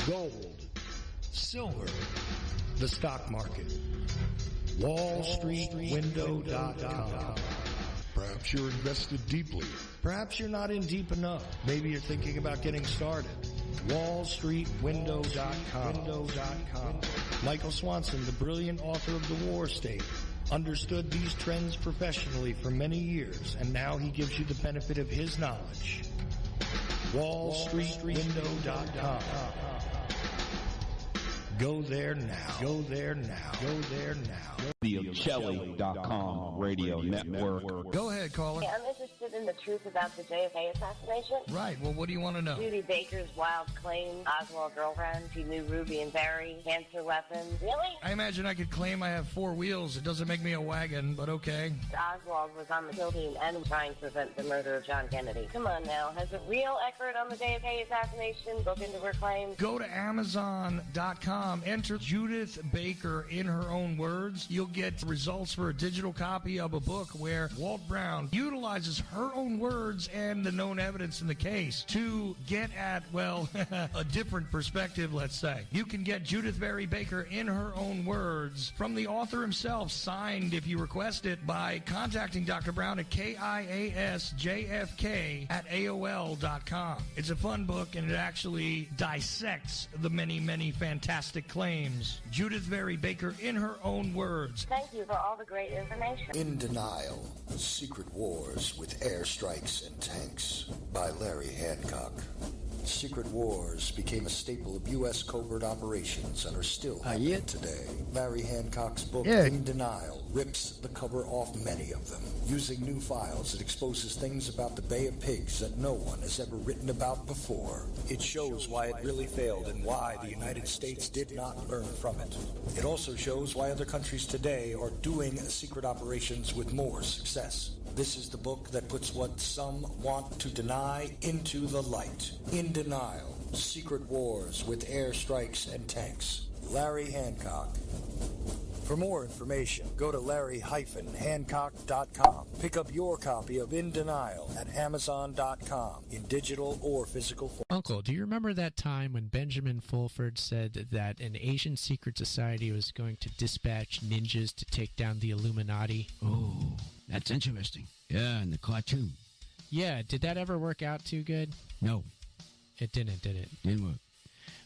Gold, silver, the stock market, WallStreetWindow.com. Perhaps you're invested deeply. Perhaps you're not in deep enough. Maybe you're thinking about getting started. WallStreetWindow.com. Michael Swanson, the brilliant author of The War State, understood these trends professionally for many years, and now he gives you the benefit of his knowledge. WallStreetWindow.com. Go there now. Go there now. Go there now. The Ocelli.com radio network. Go ahead, caller. Hey, I'm interested in the truth about the JFK assassination. Right. Well, what do you want to know? Judy Baker's wild claims, Oswald girlfriend, she knew Ruby and Barry, cancer weapons. Really? I imagine I could claim I have 4 wheels. It doesn't make me a wagon, but okay. Oswald was on the kill team and trying to prevent the murder of John Kennedy. Come on now. Has a real expert on the JFK assassination looked into her claims? Go to Amazon.com. Enter Judith Baker in her own words. You'll get results for a digital copy of a book where Walt Brown utilizes her own words and the known evidence in the case to get at, well, a different perspective, let's say. You can get Judith Barry Baker in her own words from the author himself, signed if you request it by contacting Dr. Brown at KIASJFK@AOL.com. It's a fun book, and it actually dissects the many, many fantastic claims. Judith Barry Baker in her own words. Thank you for all the great information. In Denial, Secret Wars with Airstrikes and Tanks by Larry Hancock. Secret Wars became a staple of U.S. covert operations and are still happening today. Larry Hancock's book, In Denial, rips the cover off many of them. Using new files, it exposes things about the Bay of Pigs that no one has ever written about before. It shows why it really failed and why the United States did not learn from it. It also shows why other countries today are doing secret operations with more success. This is the book that puts what some want to deny into the light. In Denial, Secret Wars with Airstrikes and Tanks. Larry Hancock. For more information, go to larry-hancock.com. Pick up your copy of In Denial at Amazon.com in digital or physical form. Uncle, do you remember that time when Benjamin Fulford said that an Asian secret society was going to dispatch ninjas to take down the Illuminati? Oh, that's interesting. Yeah, in the cartoon. Yeah, did that ever work out too good? No. It didn't, did it? Didn't work.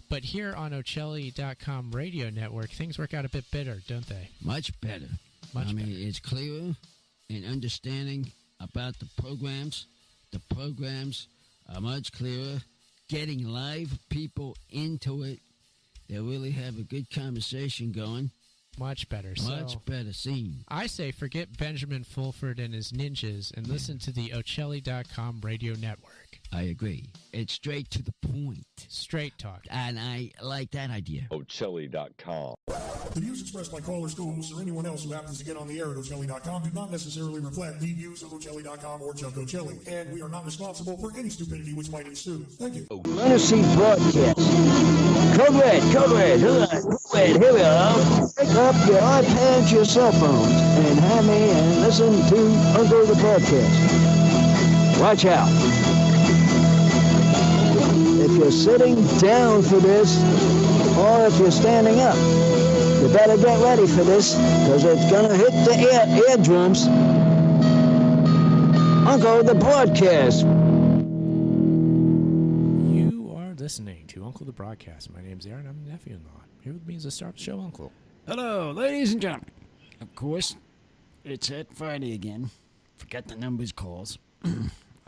But here on Ocelli.com radio network, things work out a bit better, don't they? Much better. I mean, it's clearer and understanding about the programs. The programs are much clearer. Getting live people into it. They really have a good conversation going. Much better. Much better scene. I say forget Benjamin Fulford and his ninjas and listen to the Ocelli.com radio network. I agree. It's straight to the point. Straight talk. And I like that idea. Ocelli.com. The views expressed by callers, co-hosts, or anyone else who happens to get on the air at Ocelli.com do not necessarily reflect the views of Ocelli.com or Chuck Ocelli, and we are not responsible for any stupidity which might ensue. Thank you. Fantasy broadcast. Code Red, here we are. Pick up your iPads, your cell phones, and have me and listen to Uncle the broadcast. Watch out. If you're sitting down for this, or if you're standing up, you better get ready for this, because it's going to hit the eardrums. Uncle the broadcast. You are listening to Uncle the broadcast. My name's Aaron. I'm the nephew-in-law. Here with me is the star of the show, Uncle. Hello, ladies and gentlemen. Of course, it's that Friday again. Forget the numbers calls. I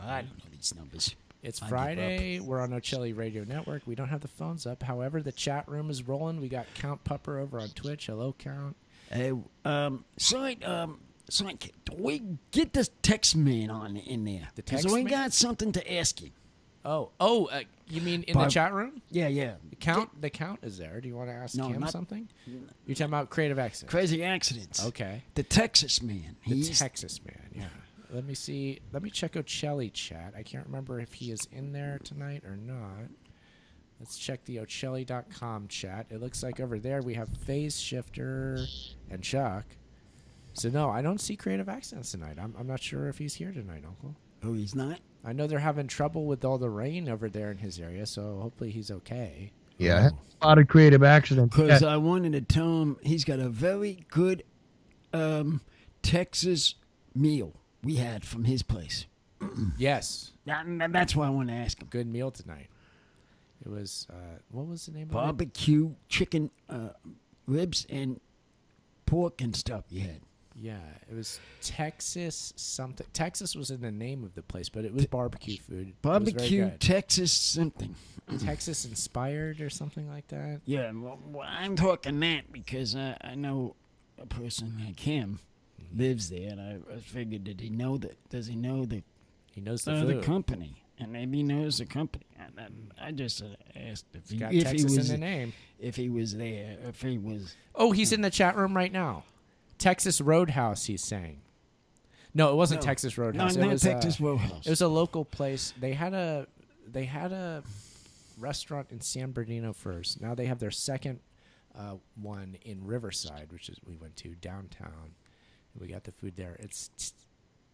don't know these numbers. It's Friday. We're on Ocelli Radio Network. We don't have the phones up. However, the chat room is rolling. We got Count Pupper over on Twitch. Hello, Count. Hey, Sign, do we get this text man on in there? The text we man? got something to ask you. You mean in the chat room? Yeah. The count is there. Do you want to ask him something? You're talking about creative accidents. Crazy accidents. Okay. The Texas man. The Texas man, yeah. Let me see. Let me check Ocelli chat. I can't remember if he is in there tonight or not. Let's check the Ocelli.com chat. It looks like over there we have Phase Shifter and Chuck. So, no, I don't see creative accents tonight. I'm not sure if he's here tonight, Uncle. Oh, he's not? I know they're having trouble with all the rain over there in his area, so hopefully he's okay. Yeah, a lot of creative accidents. Because I wanted to tell him he's got a very good Texas meal we had from his place. Yes. That's why I want to ask him. Good meal tonight. It was, what was the name of it? Barbecue chicken ribs and pork and stuff you had. Yeah, it was Texas something. Texas was in the name of the place, but it was barbecue food. Barbecue Texas something. Texas inspired or something like that. Yeah, well, I'm talking that because I know a person like him lives there, and I figured, did he know that? Does he know that? He knows the food. The company, and maybe he knows the company. I just asked if he, got if Texas he was in the name. If he was there, if he was. Oh, he's in the chat room right now. Texas Roadhouse, he's saying. No, it wasn't Texas Roadhouse. No, it was Texas Roadhouse. It was a local place. They had a restaurant in San Bernardino first. Now they have their second one in Riverside, which is we went to downtown. We got the food there. It's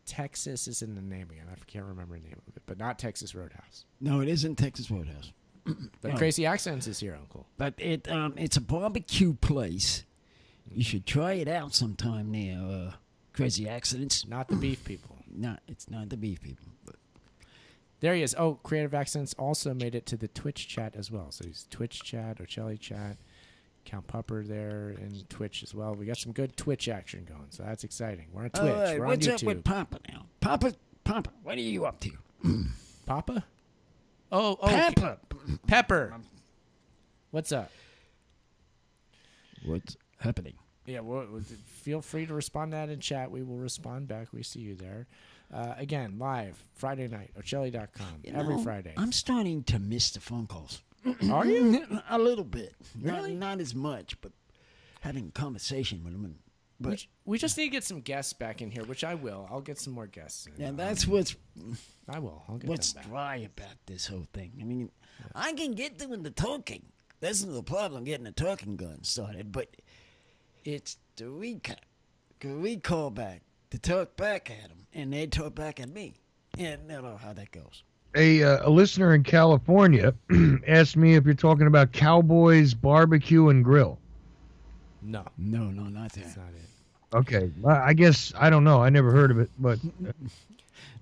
Texas is in the name again. I can't remember the name of it, but not Texas Roadhouse. No, it isn't Texas Roadhouse. But Crazy Accents is here, Uncle. But it's a barbecue place. You should try it out sometime near Crazy Accidents. Not the beef people. No, it's not the beef people. But. There he is. Oh, Creative Accents also made it to the Twitch chat as well. So he's Twitch chat, Ocelli chat, Count Pupper there, and Twitch as well. We got some good Twitch action going, so that's exciting. We're on Twitch. We're on what's YouTube. Up with Papa now? Papa, what are you up to? Papa? Oh, Pepper. What's up? What's happening? Yeah, feel free to respond to that in chat. We will respond back. We see you there. Again, live, Friday night, Ocelli.com, every Friday. I'm starting to miss the phone calls. Are you? A little bit. Really? Not as much, but having a conversation with them. But we just need to get some guests back in here, which I will. I'll get some more guests in. Yeah, that's what's... I will. I'll get what's them back. dry about this whole thing. I mean, I can get doing the talking. That's not the problem, getting the talking gun started, but it's the recall back, to talk back at them, and they talk back at me. And I don't know how that goes. A listener in California asked me if you're talking about Cowboys Barbecue and Grill. No, not that. That's not it. Okay, I guess I don't know. I never heard of it, but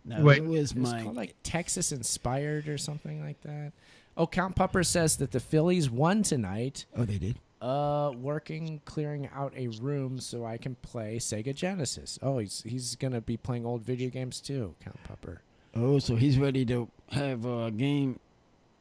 no, wait. It was called like Texas Inspired or something like that. Oh, Count Pupper says that the Phillies won tonight. Oh, they did? Clearing out a room so I can play Sega Genesis. Oh, he's gonna be playing old video games too, Count Pupper. Oh, so he's ready to have a game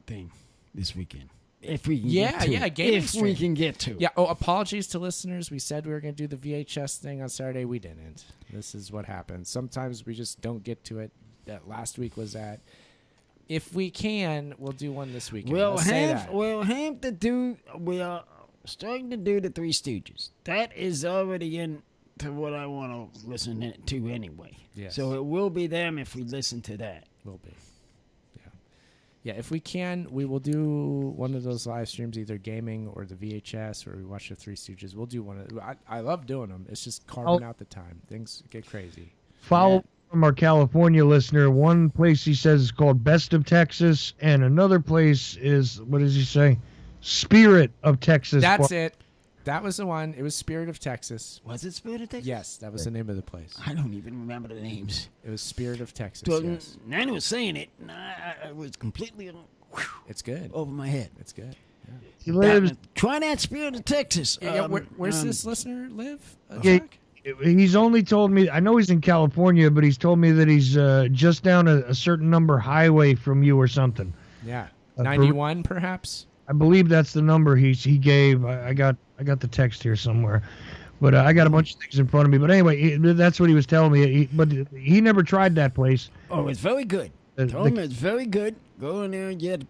thing this weekend. If we can get to it. gaming If stream. we can get to it. Yeah, apologies to listeners. We said we were going to do the VHS thing on Saturday. We didn't. This is what happens. Sometimes we just don't get to it. That last week was that. If we can, we'll do one this weekend. We'll have to do... We are starting to do the Three Stooges. That is already into what I want to listen to anyway. Yes. So it will be them if we listen to that. Will be. Yeah, if we can, we will do one of those live streams, either gaming or the VHS, where we watch the Three Stooges. We'll do one. I love doing them. It's just carving out the time. Things get crazy. Follow from our California listener. One place he says is called Best of Texas, and another place is, what does he say? Spirit of Texas. That's it. That was the one. It was Spirit of Texas. Was it Spirit of Texas? Yes, that was the name of the place. I don't even remember the names. It was Spirit of Texas. So, yes. Nana was saying it, and I was completely it's good. Over my head. It's good. Yeah. He lives. Try that Spirit of Texas. Where's this listener live? He's only told me, I know he's in California, but he's told me that he's just down a certain number highway from you or something. Yeah. 91 perhaps? I believe that's the number he gave. I got the text here somewhere, but I got a bunch of things in front of me. But anyway, that's what he was telling me. But he never tried that place. Oh, it's very good. Told him it's very good. Go in there and get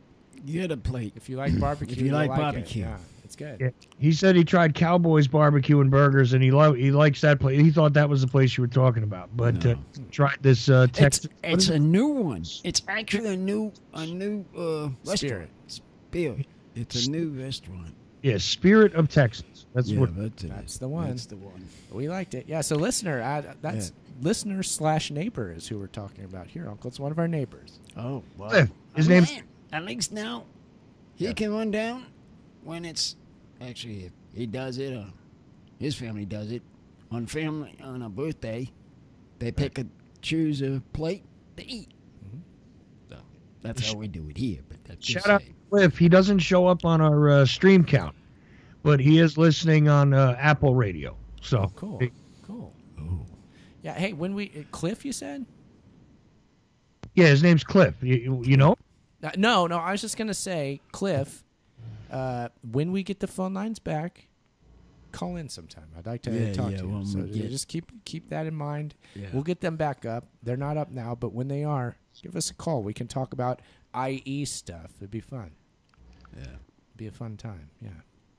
a plate. If you like barbecue, if you like barbecue, yeah, it's good. Yeah. He said he tried Cowboys Barbecue and Burgers, and he likes that place. He thought that was the place you were talking about, but tried this Texas. It's a new one. It's actually a new restaurant. Spirit. It's a new restaurant. Yeah, Spirit of Texas. That's what. That's the one. That's the one. We liked it. Yeah. So listener, that's listener/neighbor is who we're talking about here, Uncle. It's one of our neighbors. Oh, wow. Cliff. His name's. At least now, he can run down when it's actually if he does it or his family does it on a birthday. They choose a plate to eat. Mm-hmm. So that's how we do it here. But that's Shout out to Cliff. He doesn't show up on our stream count, but he is listening on Apple Radio. So cool. Hey. Cool. Oh. Yeah. Hey, Cliff, you said? Yeah, his name's Cliff. You know? No. I was just gonna say, Cliff. When we get the phone lines back, call in sometime. I'd like to talk to you. So just keep that in mind. Yeah. We'll get them back up. They're not up now, but when they are, give us a call. We can talk about IE stuff. It'd be fun. Yeah. It'd be a fun time. Yeah.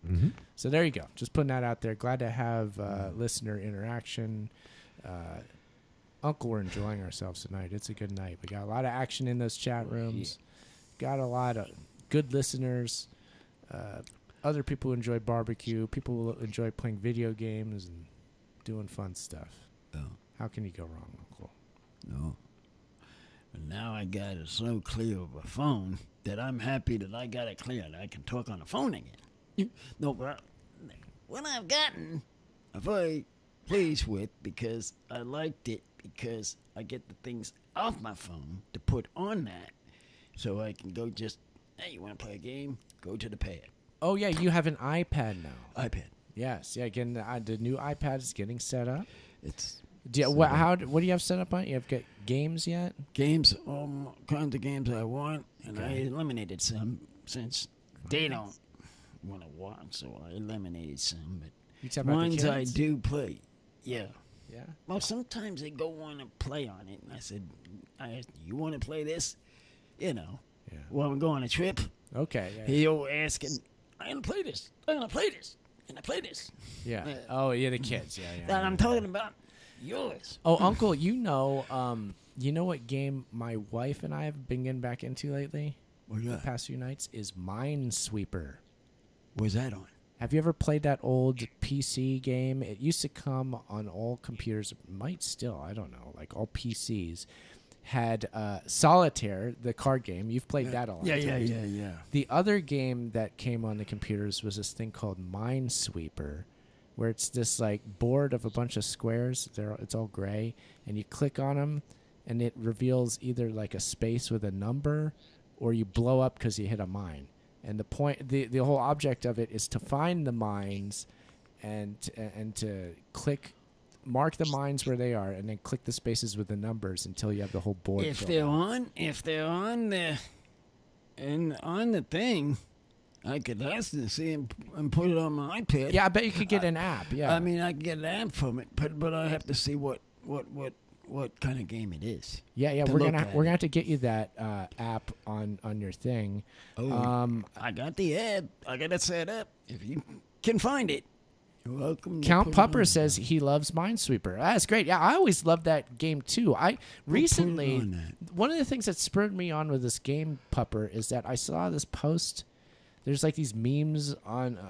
Mm-hmm. So there you go. Just putting that out there. Glad to have listener interaction. Uncle, we're enjoying ourselves tonight. It's a good night. We got a lot of action in those chat rooms. Got a lot of good listeners. Other people enjoy barbecue. People enjoy playing video games and doing fun stuff. Oh. How can you go wrong, Uncle? No. But now I got it so clear of a phone that I'm happy that I got it clear that I can talk on the phone again. No, but what I've gotten, I'm very pleased with because I liked it because I get the things off my phone to put on that so I can go just, hey, you want to play a game? Go to the pad. Oh, yeah, you have an iPad now. iPad. Yes, yeah. Again, the new iPad is getting set up. It's what do you have set up on it? You have got games yet? Games, all kinds of games I want, and I eliminated some since they don't want to watch, so I eliminated some. But ones I do play, yeah. Yeah. Well, sometimes they go on and play on it, and I said, "You want to play this?" You know. Yeah. Well, I'm going on a trip. Okay. Yeah. He'll asking, "I'm gonna play this. I'm gonna play this. And I play this." Yeah. Oh, yeah, the kids. Yeah. I'm talking about yours. Oh, Uncle, you know what game my wife and I have been getting back into lately? The past few nights is Minesweeper. Where's that on? Have you ever played that old PC game? It used to come on all computers. Might still. I don't know. Like all PCs had Solitaire, the card game. You've played that a lot. Yeah. The other game that came on the computers was this thing called Minesweeper, where it's this like board of a bunch of squares. It's all gray, and you click on them, and it reveals either like a space with a number, or you blow up because you hit a mine. And the whole object of it is to find the mines, and to mark the mines where they are, and then click the spaces with the numbers until you have the whole board. If they're on the thing, I could ask them to see and put it on my iPad. Yeah, I bet you could get an app. Yeah, I mean I could get an app from it, but I have to see what kind of game it is. Yeah. We're gonna have to get you that app on your thing. Oh, I got the app. I got it set up. If you can find it. You're welcome. Count Pupper says he loves Minesweeper. That's great. Yeah, I always loved that game too. Recently, one of the things that spurred me on with this game, Pupper, is that I saw this post. There's like these memes on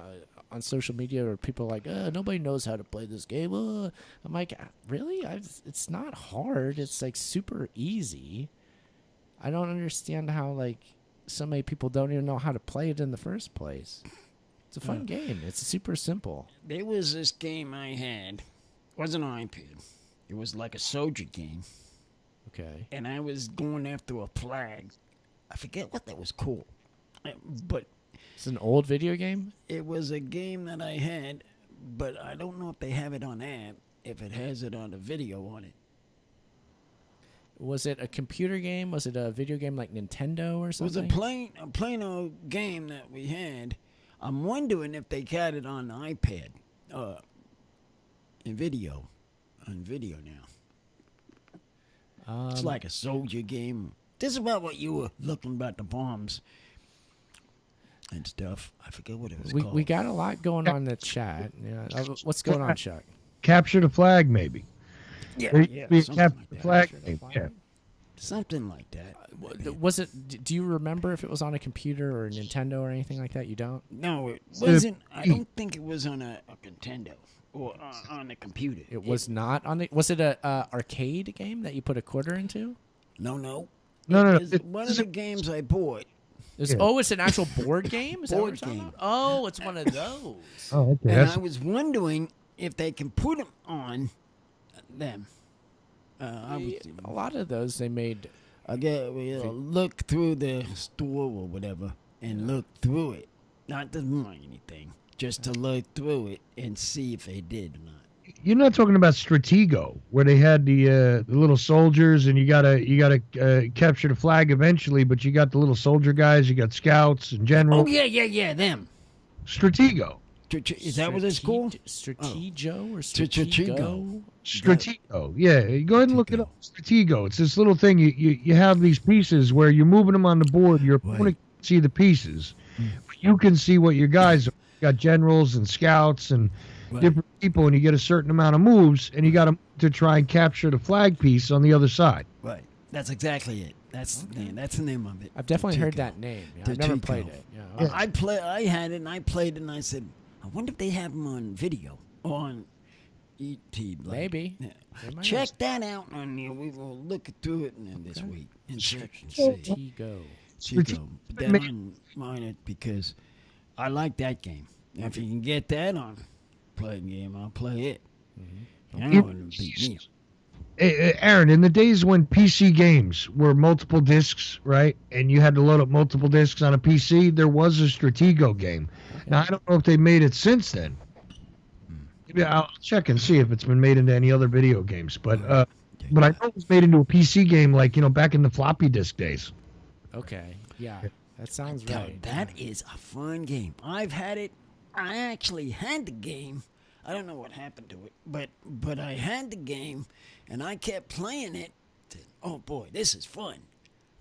social media where people are like, nobody knows how to play this game. I'm like, really? It's not hard. It's like super easy. I don't understand how like so many people don't even know how to play it in the first place. It's a fun game. It's super simple. There was this game I had. It wasn't an iPad. It was like a soldier game. Okay. And I was going after a flag. I forget what that was called. But it's an old video game? It was a game that I had, but I don't know if they have it on app, if it has it on a video on it. Was it a computer game? Was it a video game like Nintendo or something? It was a plain old game that we had. I'm wondering if they got it on the iPad, on video now. It's like a soldier game. This is about what you were looking about, the bombs and stuff. I forget what it was called. We got a lot going on in the chat. Yeah. What's going on, Chuck? Capture the flag, maybe. Yeah, capture the flag. Yeah. Something like that. Was it? Do you remember if it was on a computer or a Nintendo or anything like that? You don't? No, it wasn't. I don't think it was on a Nintendo or on a computer. It was not on the. Was it a arcade game that you put a quarter into? No. No. It's one of the games I bought. Oh, it's an actual board game? Is Board that what you're game. talking about? Oh, it's one of those. Oh, okay. And I was wondering if they can put them on them. A lot of those they made. Look through the store or whatever and look through it. Not to buy anything, just to look through it and see if they did or not. You're not talking about Stratego, where they had the little soldiers, and you gotta capture the flag eventually, but you got the little soldier guys, you got scouts and generals. Oh yeah, them. Stratego. Is that what it's called? Stratego or Stratego? Stratego. Yeah, you go ahead and look it up. Stratego. It's this little thing. You have these pieces where you're moving them on the board. Your opponent can see the pieces. You can see what your guys are. You got generals and scouts and different people, and you get a certain amount of moves, and you got to try and capture the flag piece on the other side. Right. That's exactly it. That's the name of it. I've definitely heard that name. Yeah, I've never played it. Yeah. I had it, and I played it, and I said, I wonder if they have them on video on YouTube. Maybe. Yeah. They Check that out on there. We will look through it this week and check and see. Stratego. Put that on it because I like that game. If you can get that on playing game, I'll play it. I don't want to beat me. Aaron, in the days when PC games were multiple discs, right, and you had to load up multiple discs on a PC, there was a Stratego game. Now, I don't know if they made it since then. Maybe I'll check and see if it's been made into any other video games. But I know it was made into a PC game, like, back in the floppy disk days. Okay, yeah, that sounds right. That is a fun game. I've had it. I actually had the game. I don't know what happened to it, but I had the game, and I kept playing it. Oh boy, this is fun.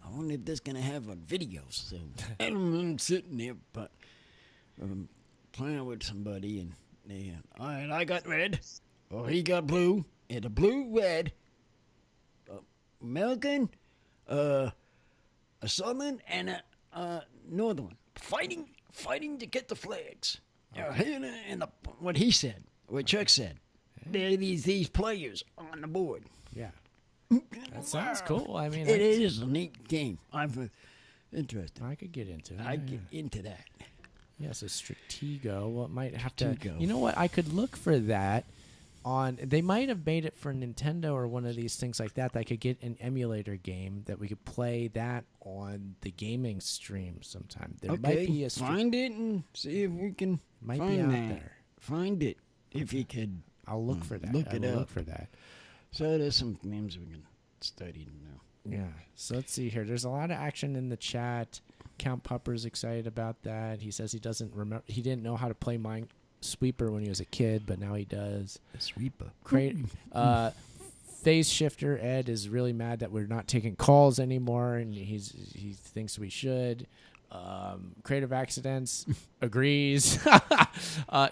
I wonder if this is gonna have a video. So I'm sitting there, but playing with somebody, and all right, I got red, or he got blue, and a blue red, American, a southern, and a northern one fighting to get the flags. And what he said. What Chuck said. There are these players on the board. Yeah. That sounds cool. I mean, it is a neat game. I'm interested. I could get into it. I get into that. Yes, a Stratego. Well, it might have to. You know what? I could look for that on. They might have made it for Nintendo or one of these things like that. That I could get an emulator game that we could play that on the gaming stream sometime. There might be a find it and see if we can might find be out that. there. Find it if you could. I'll look for that. Look it up. Look for that. So there's some names we can study now. Yeah. So let's see here. There's a lot of action in the chat. Count Pupper's excited about that. He says he doesn't remember. He didn't know how to play Minesweeper when he was a kid, but now he does. A sweeper. Phase Shifter Ed is really mad that we're not taking calls anymore, and he thinks we should. Creative Accidents agrees,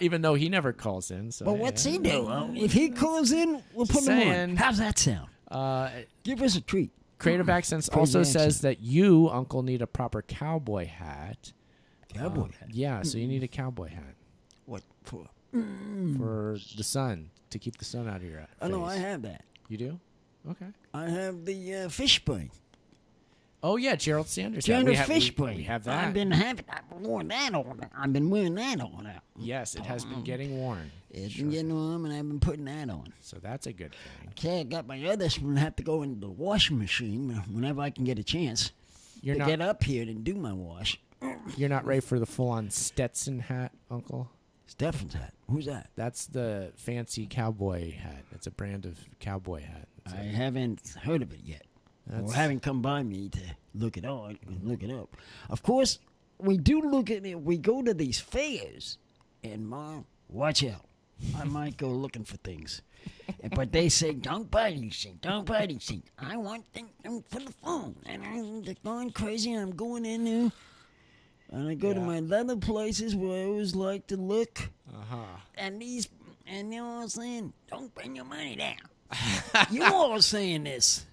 even though he never calls in. So, but what's he do? If he calls in, we'll put him on. How's that sound? Give us a treat. Creative Accents also says that you, Uncle, need a proper cowboy hat. Cowboy hat? Yeah, so you need a cowboy hat. What for? For the sun, to keep the sun out of your face. Oh, no, I have that. You do? Okay. I have the fish brain. Oh, yeah, Gerald Sanders. Gerald fish brain. We have that. I've been wearing that on. I've been wearing that on. Yes, it has been getting worn. It's been getting warm, and I've been putting that on. So that's a good thing. Okay, I got my other one. I have to go into the washing machine whenever I can get a chance to get up here and do my wash. You're not ready for the full-on Stetson hat, Uncle? Stetson's hat? Who's that? That's the fancy cowboy hat. It's a brand of cowboy hat. I haven't heard of it yet. Or haven't come by me to look it on and look it up. Of course, we do look at it. We go to these fairs, and Mom, watch out. I might go looking for things. But they say, don't buy these things. Don't buy these things. I want them for the phone. And I'm going crazy, and I'm going in there. And I go to my other places where I always like to look. And they're all saying, don't bring your money down. You all saying this.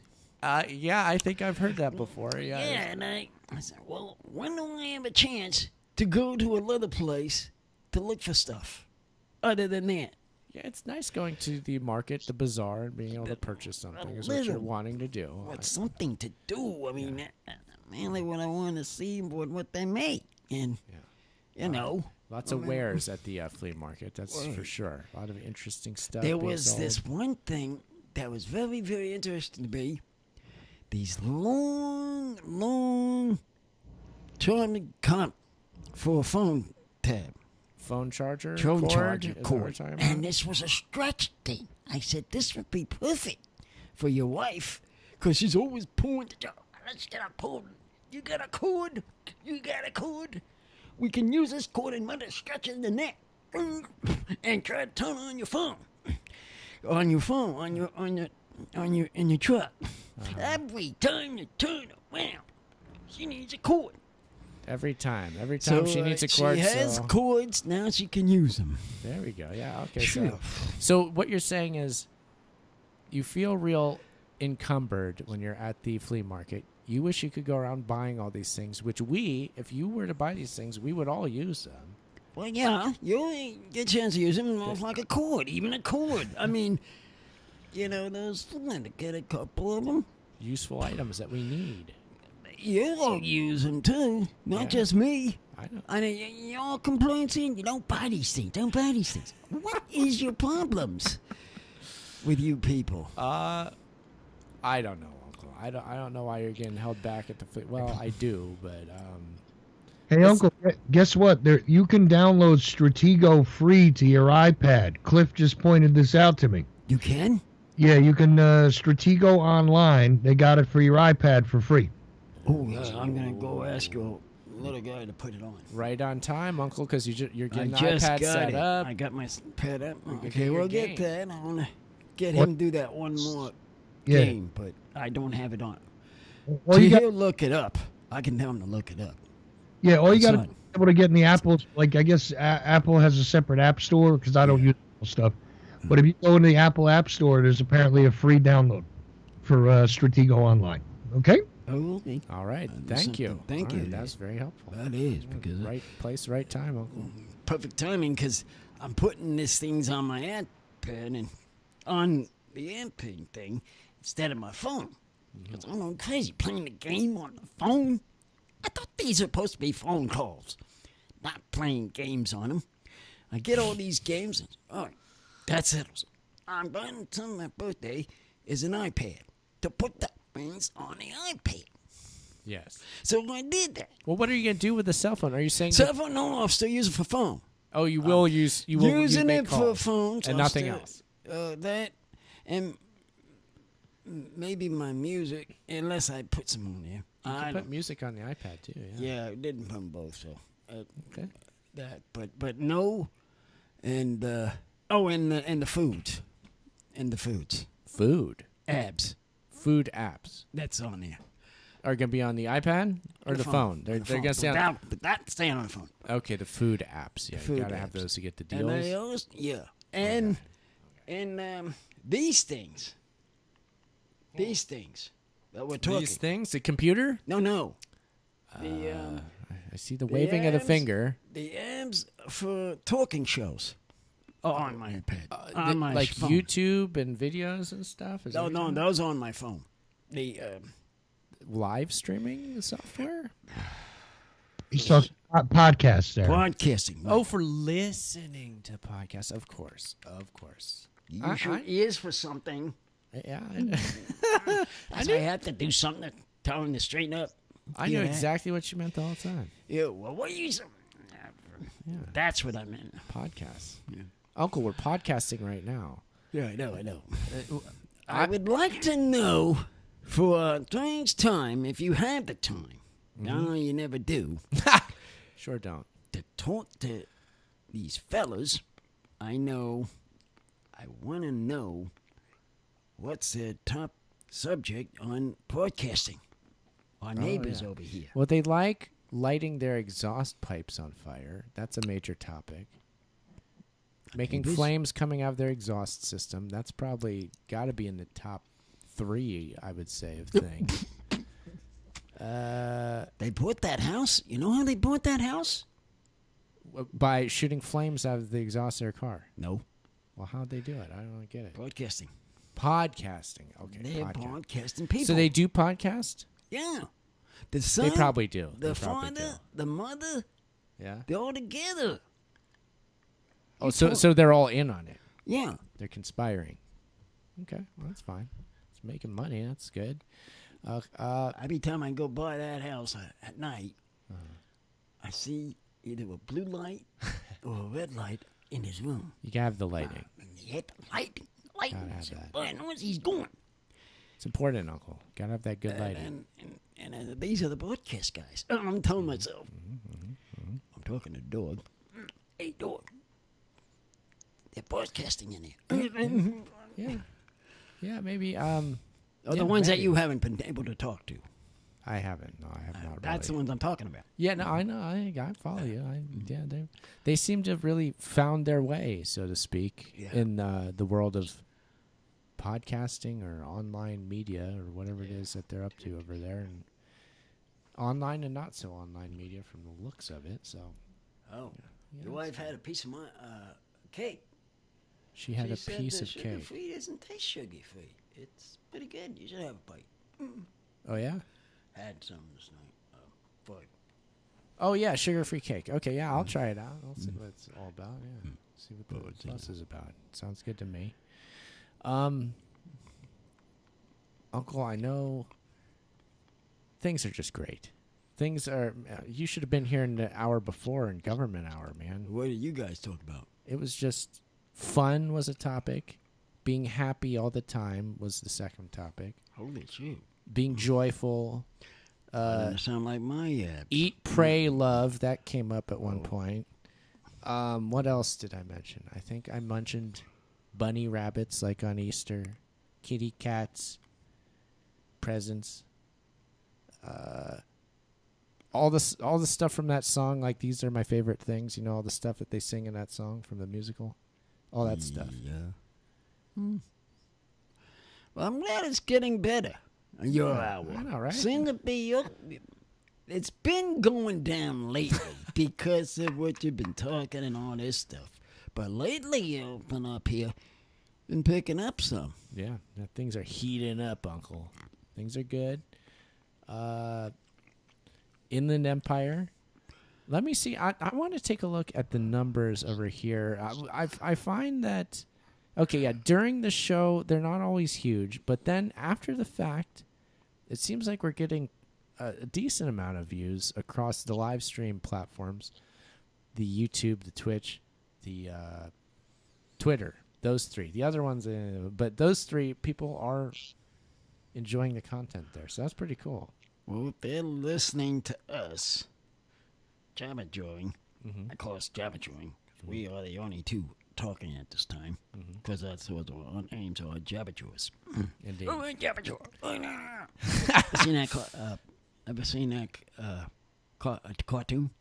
Yeah, I think I've heard that before. Yeah. And I said, well, when do I have a chance to go to another place to look for stuff other than that? Yeah, it's nice going to the market, the bazaar, and being able to purchase something is what you're wanting to do. What's something to do? I mean, mainly what I want to see what they make. And, you know. Lots of wares at the flea market, that's for sure. A lot of interesting stuff. There was this one thing that was very, very interesting to me. These long trying to come for a phone tab. Phone charger? Phone cord? charger cord. And this was a stretch thing. I said, this would be perfect for your wife, because she's always pulling the job. Let's get a cord. You got a cord? You got a cord? We can use this cord and mother stretches the neck and try to turn on your phone. On your truck. Every time you turn around, she needs a cord. Every time she needs a cord. She has cords, now she can use them. There we go. Yeah, okay. Sure. So what you're saying is you feel real encumbered when you're at the flea market. You wish you could go around buying all these things, which if you were to buy these things, we would all use them. Well, yeah, you only get a chance to use them almost like a cord, even a cord. I mean, you know, there's to get a couple of them. Useful items that we need. You all use them too, not just me. I know. I mean, you all complain saying you don't buy these things. Don't buy these things. What is your problems with you people? I don't know, Uncle. I don't know why you're getting held back at the flea. Well, I do, but Hey, Uncle, guess what? You can download Stratego free to your iPad. Cliff just pointed this out to me. You can? Yeah, you can Stratego online. They got it for your iPad for free. Oh, yeah, I'm going to go ask your little guy to put it on. Right on time, Uncle, because you're getting the just iPad got set it. up. I got my pad up. Okay, Okay, we'll get that. I want to get him to do that one more game, but I don't have it on. Well, So he'll look it up. I can tell him to look it up. Yeah, all you got to be able to get in the Apple, like I guess Apple has a separate app store because I don't use Apple stuff. But if you go into the Apple App Store, there's apparently a free download for Stratego Online. Okay? Oh, okay. All right. Thank you. Thank All you. right, that's very helpful. That is, because right place, right time, Uncle. Perfect timing, because I'm putting these things on my iPad and on the iPad thing instead of my phone. Because I'm going crazy playing the game on the phone. I thought these are supposed to be phone calls, not playing games on them. I get all these games, and all right, that settles it. I'm buying some of my birthday is an iPad to put the things on the iPad. Yes. So I did that. Well, what are you going to do with the cell phone? Are you saying Cell phone? No, I'll still use it for phone. Oh, you will use you will using make it calls for phones and nothing else. That and maybe my music, unless I put some on there. You can put music on the iPad too. Yeah, I didn't put them both. So okay. That, but no, and and the foods, Food apps. That's on there. Are going to be on the iPad or the phone? They're going to stay on. But that's staying on the phone. Okay, the food apps. Yeah, you got to have those to get the deals. And these things that we're talking. These things, the computer? No. I see the waving of the finger. The apps for talking shows. Oh, on my iPad. On my like phone. YouTube and videos and stuff? No, those are on my phone. The live streaming software? He's talking podcasts there. Podcasting. Right. Oh, for listening to podcasts. Of course. You use your ears for something. Yeah. That's why I have to do something to tell him to straighten up. I know exactly what you meant the whole time. Yeah, well, what are you... Yeah. That's what I meant. Podcasts. Yeah. Uncle, we're podcasting right now. Yeah, I know. I would like to know, for a strange time, if you have the time, no, you never do. Sure don't. To talk to these fellas, I want to know what's their top subject on podcasting. Our neighbors over here. Well, they like lighting their exhaust pipes on fire. That's a major topic. Making flames coming out of their exhaust system. That's probably got to be in the top 3, I would say, of things. They bought that house. You know how they bought that house? By shooting flames out of the exhaust of their car. No. Well, how'd they do it? I don't get it. Podcasting. Okay. They're podcasting people. So they do podcast? Yeah. The son, they probably do. The father, the mother. Yeah. They're all together. Oh, so they're all in on it. Yeah. They're conspiring. Okay, well, that's fine. It's making money. That's good. Every time I go by that house at night, I see either a blue light or a red light in his room. You can have the lighting. You hit the lighting. Gotta have that. I know he's going. It's important, Uncle. Gotta have that good lighting. And these are the broadcast guys. I'm telling myself. I'm talking to the dog. Hey, dog. They're broadcasting in here. Yeah, maybe. The ones that you haven't been able to talk to. I haven't. No, I have not. That's the ones I'm talking about. Yeah, no, I know. I follow you. They seem to have really found their way, so to speak, in the world of podcasting or online media or whatever it is that they're up to over there, and online and not so online media from the looks of it. So, your wife had a piece of my cake. She had a piece of cake. Sugar-free doesn't taste sugar-free. It's pretty good. You should have a bite. Oh yeah. Had some this night. But oh yeah, sugar-free cake. Okay, yeah, I'll try it out. I'll see what it's all about. Yeah, see what the fuss is about. Sounds good to me. Uncle, I know things are just great. Things are. You should have been here in the hour before in government hour, man. What did you guys talk about? It was just fun was a topic. Being happy all the time was the second topic. Holy shit. Being joyful. Doesn't sound like my Eat, pray, love. That came up at one point. What else did I mention? I think I mentioned bunny rabbits like on Easter, kitty cats, presents. All the stuff from that song, like these are my favorite things. You know, all the stuff that they sing in that song from the musical, all that stuff. Yeah. Well, I'm glad it's getting better. Your hour. I know, right? Seems to be up. It's been going down lately because of what you've been talking and all this stuff. But lately, you've been up here and picking up some. Yeah, things are heating up, Uncle. Things are good. Inland Empire. Let me see. I want to take a look at the numbers over here. I find that, okay, yeah, during the show, they're not always huge. But then after the fact, it seems like we're getting a decent amount of views across the live stream platforms, the YouTube, the Twitch, the Twitter, those three. The other ones, but those three, people are enjoying the content there. So that's pretty cool. Well, if they're listening to us, jabberjawing, of course, jabberjawing, we are the only two talking at this time, because that's what our names are, jabberjaws. Indeed. Oh, jabberjaw. Ever seen that cartoon?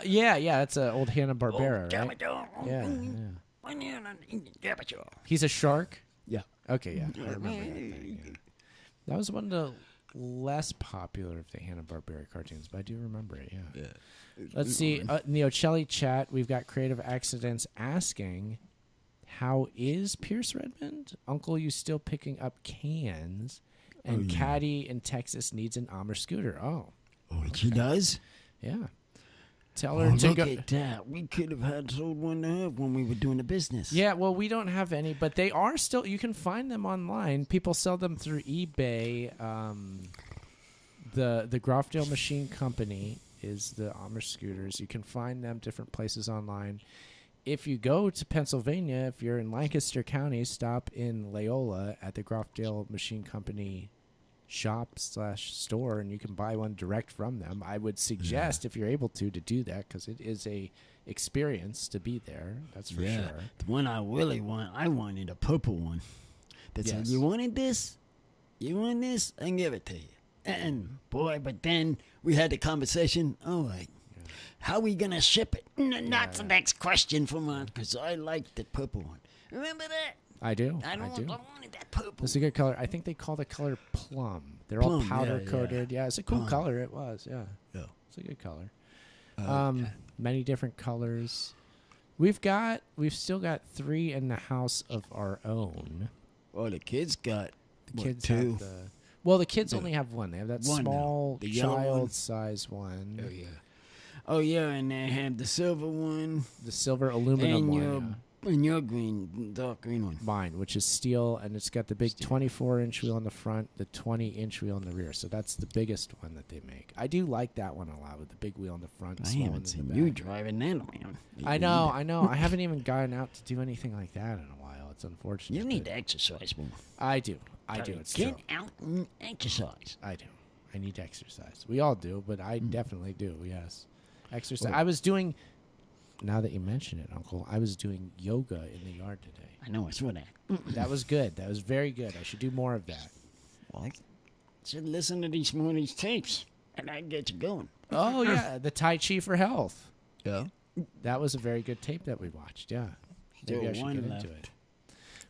Yeah, that's an old Hanna-Barbera, right? Yeah. He's a shark? Yeah. Okay, yeah. I remember that thing. Yeah. That was one of the less popular of the Hanna-Barbera cartoons, but I do remember it, yeah. Let's see. In the Ocelli chat, we've got Creative Accidents asking, how is Pierce Redmond? Uncle, you still picking up cans? And Caddy in Texas needs an Amish scooter. Oh, she does? Yeah. Tell her to look go. At that. We could have had sold one to her when we were doing the business. Yeah, well, we don't have any, but they are still. You can find them online. People sell them through eBay. The Groffdale Machine Company is the Amish scooters. You can find them different places online. If you go to Pennsylvania, if you're in Lancaster County, stop in Loyola at the Groffdale Machine Company shop/store, and you can buy one direct from them. I would suggest, if you're able to do that, because it is a experience to be there. That's for sure. The one I really want, I wanted a purple one. That said, you wanted this? You want this? I can give it to you. And boy, but then we had the conversation. All right. How are we going to ship it? That's the next question from us, because I like the purple one. Remember that? I do. I wanted that purple. It's a good color. I think they call the color plum. They're all powder coated. Yeah, it's a cool color. It was. Yeah. It's a good color. Many different colors. We've still got 3 in the house of our own. Well, the kids got Kids 2. have the kids only have one. They have that One now. small The yellow one? child size one. Oh yeah. Oh yeah, and they have the silver one, The silver aluminum one. and your green, dark green one. Mine, which is steel, and it's got the big 24-inch wheel on the front, the 20-inch wheel in the rear. So that's the biggest one that they make. I do like that one a lot with the big wheel on the front. I small haven't one in seen the you back. driving that around. I know. I haven't even gotten out to do anything like that in a while. It's unfortunate. You need to exercise more. I do. It's Get true. out and exercise. I do. I need exercise. We all do, but I definitely do. Yes, exercise. Well- I was doing. Now that you mention it, Uncle, I was doing yoga in the yard today. I know, I saw that. That was good. That was very good. I should do more of that. Well, I should listen to these morning's tapes, and I get you going. Oh yeah, the Tai Chi for health. Yeah. That was a very good tape that we watched. Yeah, maybe I Still should get one into left. it.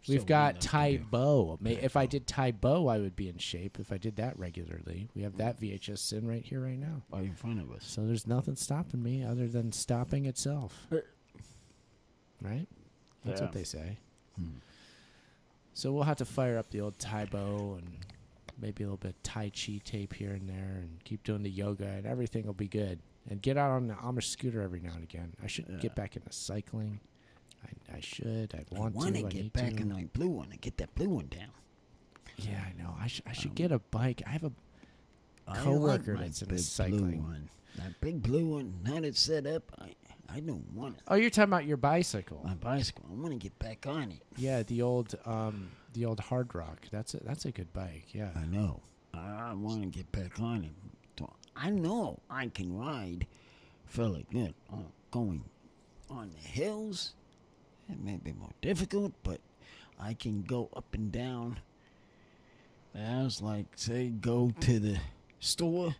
We've Still got one left to Tai do. Bo. If I did Tai Bo, I would be in shape. If I did that regularly, we have that VHS in right here, right now. Right in front of us. So there's nothing stopping me other than stopping itself. Right? That's what Yeah. they say. So we'll have to fire up the old Tai Bo and maybe a little bit of Tai Chi tape here and there and keep doing the yoga and everything will be good. And get out on the Amish scooter every now and again. I should get back into cycling. I should. I want to. I need get back to. in my blue one and get that blue one down. Yeah, I know. I should get a bike. I have a I coworker like my that's into big blue cycling. one. That big blue one, now that it's set up, I don't want it. Oh, you're talking about your bicycle? My bicycle, I want to get back on it. Yeah, the old Hard Rock. That's a good bike. Yeah. I know. I want to get back on it. So I know I can ride fairly good. Going on the hills, it may be more difficult, but I can go up and down. I was like, say, go to the store.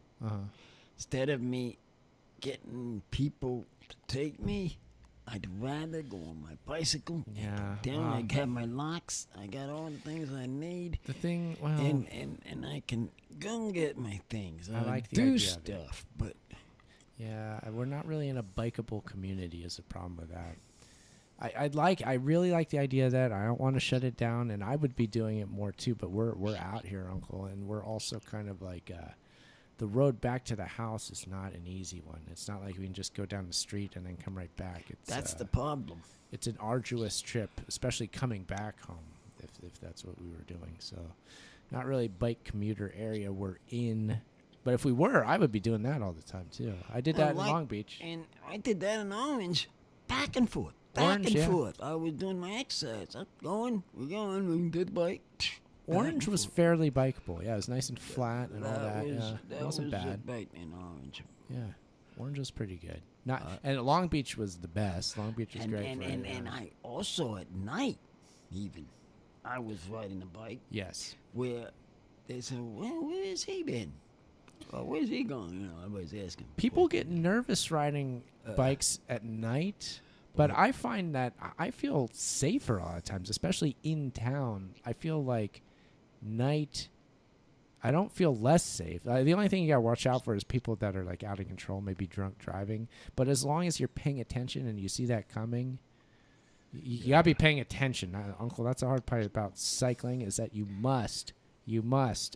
Instead of me getting people to take me, I'd rather go on my bicycle. Yeah. Down, I got my locks. I got all the things I need. The thing, well, and I can go and get my things. I like the do idea of it. stuff, but yeah, we're not really in a bikeable community. Is the problem with that? I really like the idea of that. I don't want to shut it down, and I would be doing it more too. But we're out here, Uncle, and we're also kind of like the road back to the house is not an easy one. It's not like we can just go down the street and then come right back. that's the problem. It's an arduous trip, especially coming back home, if that's what we were doing. So, not really bike commuter area we're in. But if we were, I would be doing that all the time too. I did that in Long Beach. And I did that in Orange, back and forth. Back Orange, and yeah. forth. I was doing my exercise. We're going, we can get the bike. Orange was fairly bikeable. Yeah, it was nice and flat and all that. Was, Yeah, that it wasn't was bad. a bike in Orange. Yeah, Orange was pretty good. Not and Long Beach was the best. Long Beach was great. And I also at night, even, I was riding a bike. Yes. Where they said, well, where has he been? Well, where's he going? You know, everybody's asking. People get nervous riding bikes at night, but I find that I feel safer a lot of times, especially in town. I feel like night, I don't feel less safe. The only thing you got to watch out for is people that are like out of control, maybe drunk driving. But as long as you're paying attention and you see that coming, you got to be paying attention. Uncle, that's the hard part about cycling is that you must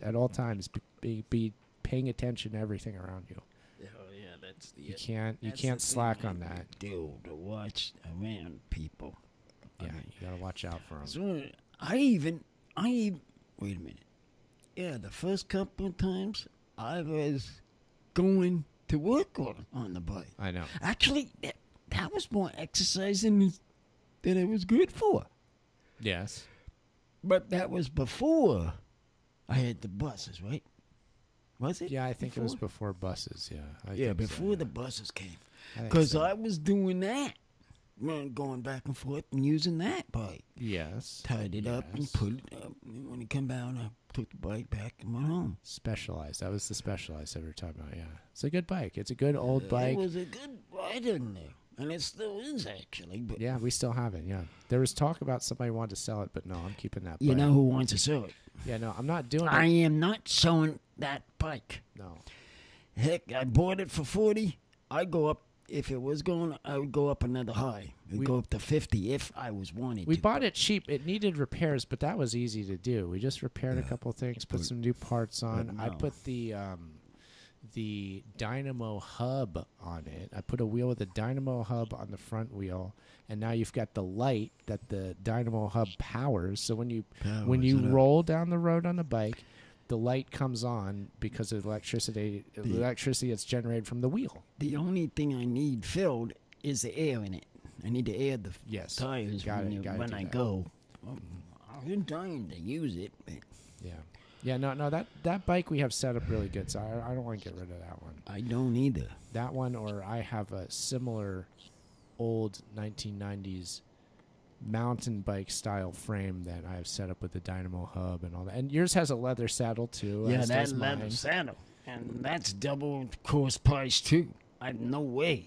at all times be paying attention to everything around you. Oh yeah, that's the. You can't slack on that. Do to watch around people. Yeah, you gotta watch out for them. So I even wait a minute. Yeah, the first couple of times I was going to work on the bike. I know. Actually, that was more exercise than it was good for. Yes. But that was before I had the buses, right? Was it? Yeah, I think it was before buses. Yeah. Yeah, think so, before yeah. the buses came. I think Because so. I was doing that. Going back and forth and using that bike. Yes. Tied it up and put it up. And when it come out, I took the bike back and went home. Specialized. That was the Specialized that we were talking about. Yeah, it's a good bike. It's a good old bike. It was a good ride in there. And it still is, actually. But Yeah, we still have it. Yeah, there was talk about somebody wanted to sell it, but no, I'm keeping that. you bike. know who wants to sell it? Yeah, no, I'm not doing I it. am not selling that bike. No. Heck, I bought it for 40. I go up. If it was going, I would go up another high. I'd go up to 50 if I was wanted We to. bought it cheap. It needed repairs, but that was easy to do. We just repaired a couple things, put some new parts on. I put the dynamo hub on it. I put a wheel with a dynamo hub on the front wheel, and now you've got the light that the dynamo hub powers. So when you roll down the road on the bike, the light comes on because of electricity that's generated from the wheel. The only thing I need filled is the air in it. I need to air the tires when I go. I've been dying to use it. But Yeah, no, that bike we have set up really good, so I don't want to get rid of that one. I don't either. That one, or I have a similar old 1990s mountain bike style frame that I have set up with the dynamo hub and all that. And yours has a leather saddle too. Yeah, as that's does leather mine. saddle. And that's double cost price too. No way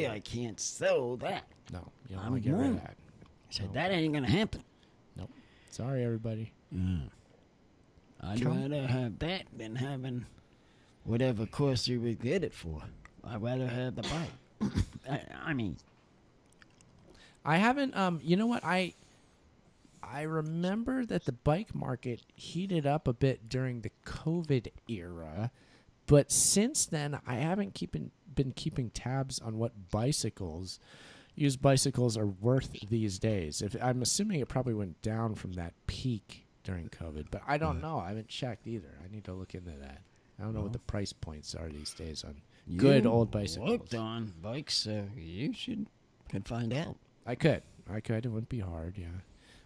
I can't sell that. No, you don't want to get rid of that. I said, that ain't going to happen. Nope. Sorry, everybody. I'd rather have that than having whatever cost you would get it for. I'd rather have the bike. I mean, I haven't. You know what? I remember that the bike market heated up a bit during the COVID era, but since then I haven't been keeping tabs on what used bicycles are worth these days. I'm assuming it probably went down from that peak during COVID, but I don't know. I haven't checked either. I need to look into that. I don't know what the price points are these days on good old bicycles. Worked on bikes, so you could find out. I could. It wouldn't be hard, yeah.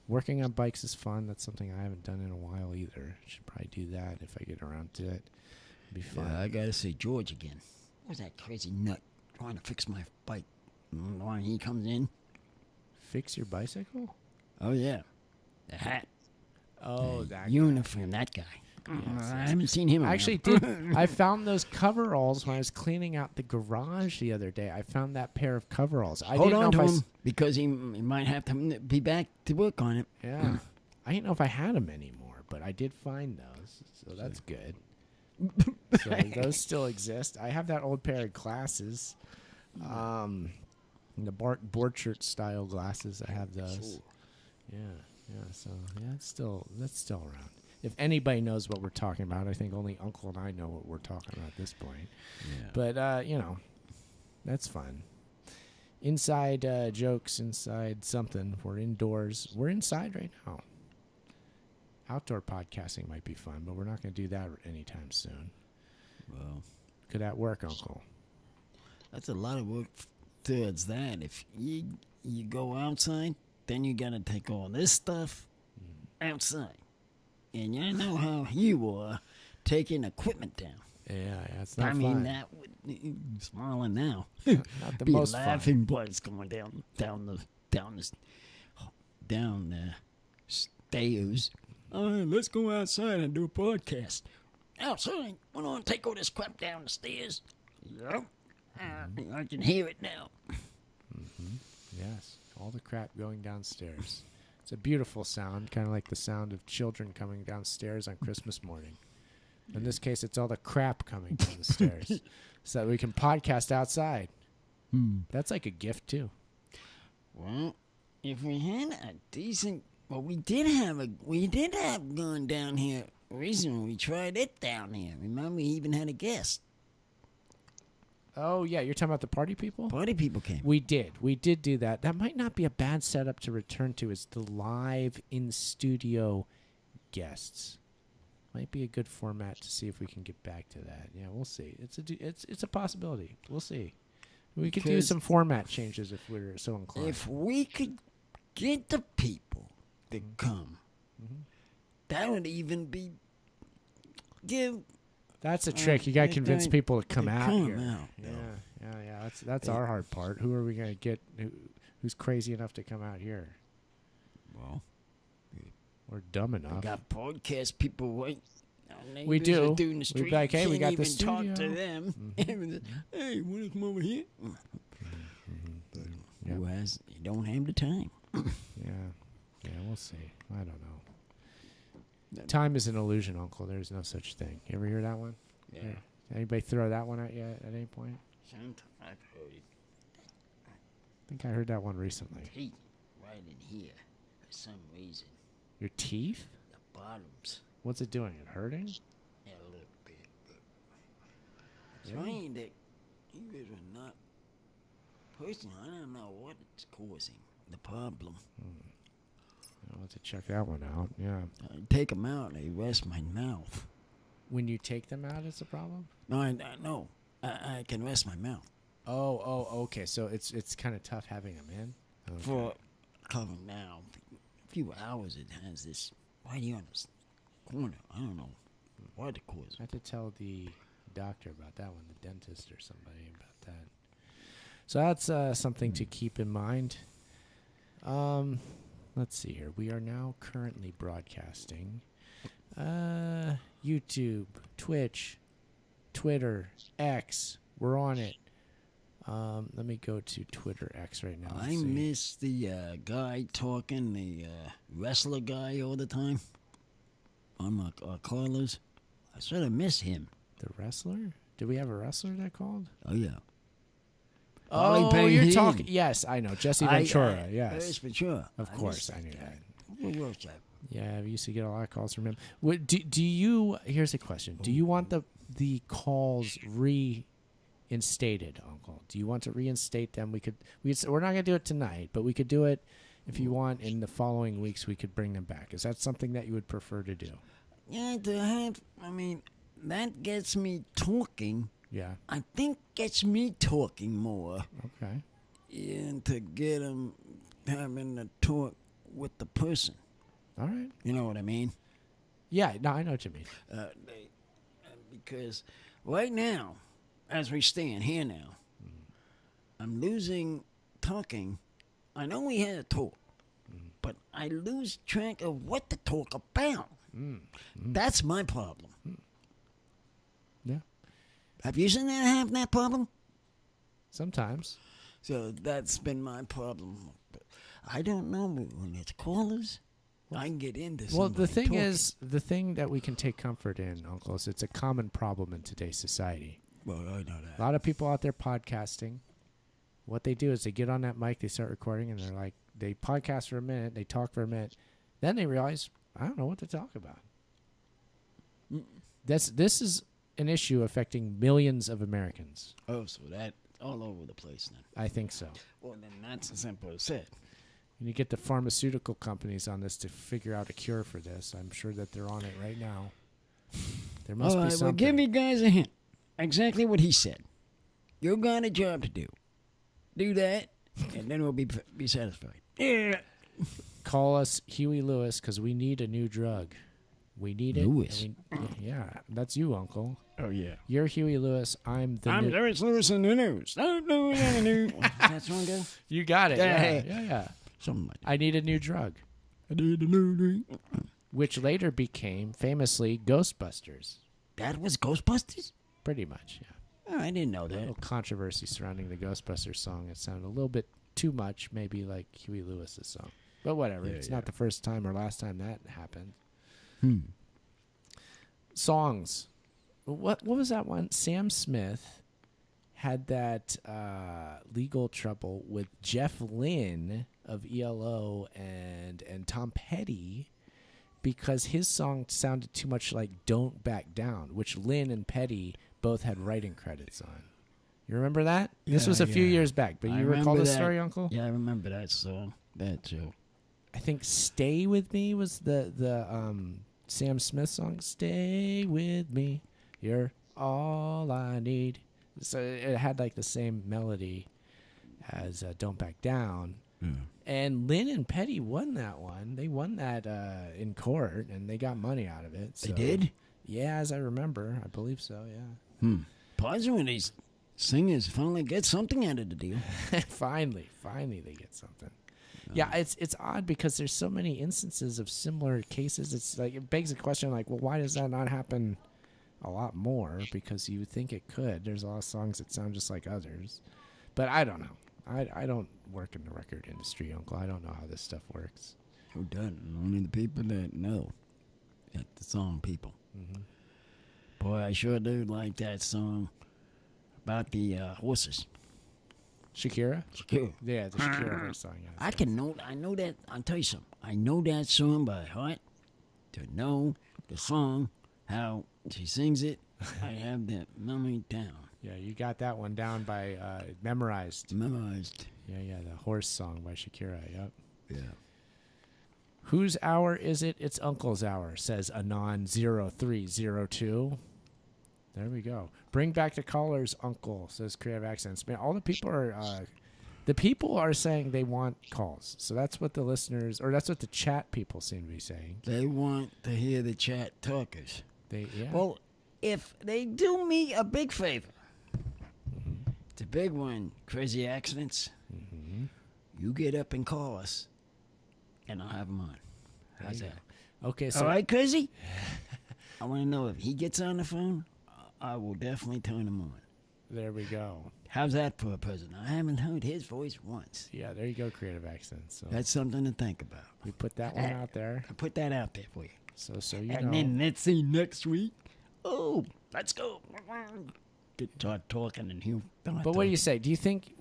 Working on bikes is fun. That's something I haven't done in a while either. Should probably do that if I get around to it. It'd be fun. Yeah, I got to see George again. Who's that crazy nut trying to fix my bike? When he comes in. Fix your bicycle? Oh, yeah. The hat. Oh, that uniform, that guy. Yes, I haven't seen him. I actually did. I found those coveralls when I was cleaning out the garage the other day. I found that pair of coveralls. Hold on to him because he might have to be back to work on it. Yeah. I didn't know if I had them anymore, but I did find those, so that's good. So those still exist. I have that old pair of glasses, the board shirt style glasses. I have those. Yeah. So that's still around. If anybody knows what we're talking about, I think only Uncle and I know what we're talking about at this point. Yeah. But that's fun. Inside jokes, inside something. We're indoors. We're inside right now. Outdoor podcasting might be fun, but we're not going to do that anytime soon. Well, could that work, Uncle? That's a lot of work towards that. If you go outside, then you got to take all this stuff outside. And you know how you are taking equipment down. Yeah, it's not fun. I mean, that would smiling now. Not the be most laughing blood's going down the stairs. Let's go outside and do a podcast. Outside, we're going to take all this crap down the stairs. Yep. I can hear it now. Yes, all the crap going downstairs. It's a beautiful sound, kind of like the sound of children coming downstairs on Christmas morning. In this case, it's all the crap coming down the stairs, so that we can podcast outside. That's like a gift too. Well, if we had a decent, we did have gone down here recently. We tried it down here. Remember, we even had a guest. Oh, yeah, you're talking about the party people? Party people came. We did do that. That might not be a bad setup to return to, is the live in-studio guests. Might be a good format to see if we can get back to that. Yeah, we'll see. It's a possibility. We'll see. We could do some format changes if we're so inclined. If we could get the people to come, that would even be That's a trick. You got to convince people to come out here. Yeah. That's our hard part. Who are we going to get who's crazy enough to come out here? Well, we're dumb enough. We got podcast people right. We do. We're like, hey, we got the even studio. Talk to them. Hey, want to come over here? Yeah. who don't have the time. Yeah, we'll see. I don't know. Time is an illusion, Uncle. There's no such thing. You ever hear that one? Yeah. Anybody throw that one at you at any point? Sometimes I've heard it. I think I heard that one recently. Teeth right in here for some reason. Your teeth? The bottoms. What's it doing? It hurting? Yeah, a little bit. It's funny that you guys are not. Personally, I don't know what it's causing. The problem. I'll have to check that one out. Yeah. I take them out, they rest my mouth. When you take them out, it's a problem? No, I can rest my mouth. Oh, okay. So it's kind of tough having them in? Okay. For cover now, a few hours it has this right here on this corner. I don't know what it causes. I have to tell the doctor about that one, the dentist or somebody about that. So that's something to keep in mind. Let's see here. We are now currently broadcasting YouTube, Twitch, Twitter, X. We're on it. Let me go to Twitter X right now. I miss the guy talking, the wrestler guy all the time on my callers. I sort of miss him. The wrestler? Did we have a wrestler that called? Oh, yeah. Oh, you're talking. Yes, I know. Jesse Ventura. Yes. Jesse Ventura. Of course, I knew that. What was that? Yeah, we used to get a lot of calls from him. Do you? Here's a question. Do you want the calls reinstated, Uncle? Do you want to reinstate them? We're not gonna do it tonight, but we could do it if you want. In the following weeks, we could bring them back. Is that something that you would prefer to do? Yeah, that gets me talking. Yeah. I think gets me talking more. Okay. And to get them having a talk with the person. All right. You know what I mean? Yeah, no, I know what you mean. Because right now, as we stand here now, I'm losing talking. I know we had a talk, but I lose track of what to talk about. That's my problem. Yeah. Have you seen that have that problem? Sometimes. So that's been my problem. But I don't know when it's callers. I can get into somebody. Well, the thing talking. is, the thing that we can take comfort in, Uncle, is it's a common problem in today's society. Well, I know that. A lot of people out there podcasting. What they do is they get on that mic, they start recording, and they're like, they podcast for a minute, they talk for a minute, then they realize, I don't know what to talk about. This is an issue affecting millions of Americans. Oh, so that all over the place then. I think so. Well, then that's as simple as said. And you get the pharmaceutical companies on this to figure out a cure for this. I'm sure that they're on it right now. There must be something. Well, give me guys a hint. Exactly what he said. You got a job to do. Do that, and then we'll be satisfied. Yeah. Call us Huey Lewis because we need a new drug. We need it. Lewis. Yeah, that's you, Uncle. Oh, yeah. You're Huey Lewis. I'm Lewis Lewis in the news. That's one go? You got it. Yeah. Yeah. Something like that. I need a new drug. I need a new drink. Which later became, famously, Ghostbusters. That was Ghostbusters? Pretty much, yeah. Oh, I didn't know that. A little controversy surrounding the Ghostbusters song. It sounded a little bit too much, maybe like Huey Lewis's song. But whatever. It's not the first time or last time that happened. Songs. What was that one? Sam Smith had that legal trouble with Jeff Lynne of ELO and Tom Petty because his song sounded too much like Don't Back Down, which Lynne and Petty both had writing credits on. You remember that? This was a few years back, but you recall the story, Uncle? Yeah, I remember that song. That too. I think Stay With Me was the Sam Smith song. Stay with me, you're all I need. So it had like the same melody as Don't Back Down. And Lynn and Petty won that one. They won that in court, and they got money out of it. So. They did? Yeah, as I remember. I believe so, yeah. Positive when these singers finally get something out of the deal. Finally they get something. Yeah, it's odd because there's so many instances of similar cases. It's like it begs the question, like, well, why does that not happen a lot more? Because you would think it could. There's a lot of songs that sound just like others, but I don't know. I don't work in the record industry, Uncle. I don't know how this stuff works. Who doesn't? Only the people that know. The song people. Mm-hmm. Boy, I sure do like that song about the horses. Shakira? Shakira. Yeah, the Shakira horse song. Yeah, I know that. I'll tell you something. I know that song by heart. To know the song, how she sings it, I have that memory down. Yeah, you got that one down by memorized. Memorized. Yeah, the horse song by Shakira. Yep. Yeah. Whose hour is it? It's Uncle's hour, says Anon0302. There we go. Bring back the callers, Uncle, says Creative Accents. Man, all the people are saying they want calls. So that's what the listeners, or that's what the chat people seem to be saying. They want to hear the chat talkers. Yeah. Well, if they do me a big favor, it's a big one, Crazy Accidents. Mm-hmm. You get up and call us, and I'll have them on. How's that? Okay, so all right, Crazy? I want to know if he gets on the phone, I will definitely turn him on. There we go. How's that for a president? I haven't heard his voice once. Yeah, there you go, Creative Accents. So that's something to think about. We put that one out there. I put that out there for you. So you and know. Then let's see next week. Oh, let's go. Start talking and he'll. But what do you say? Do you think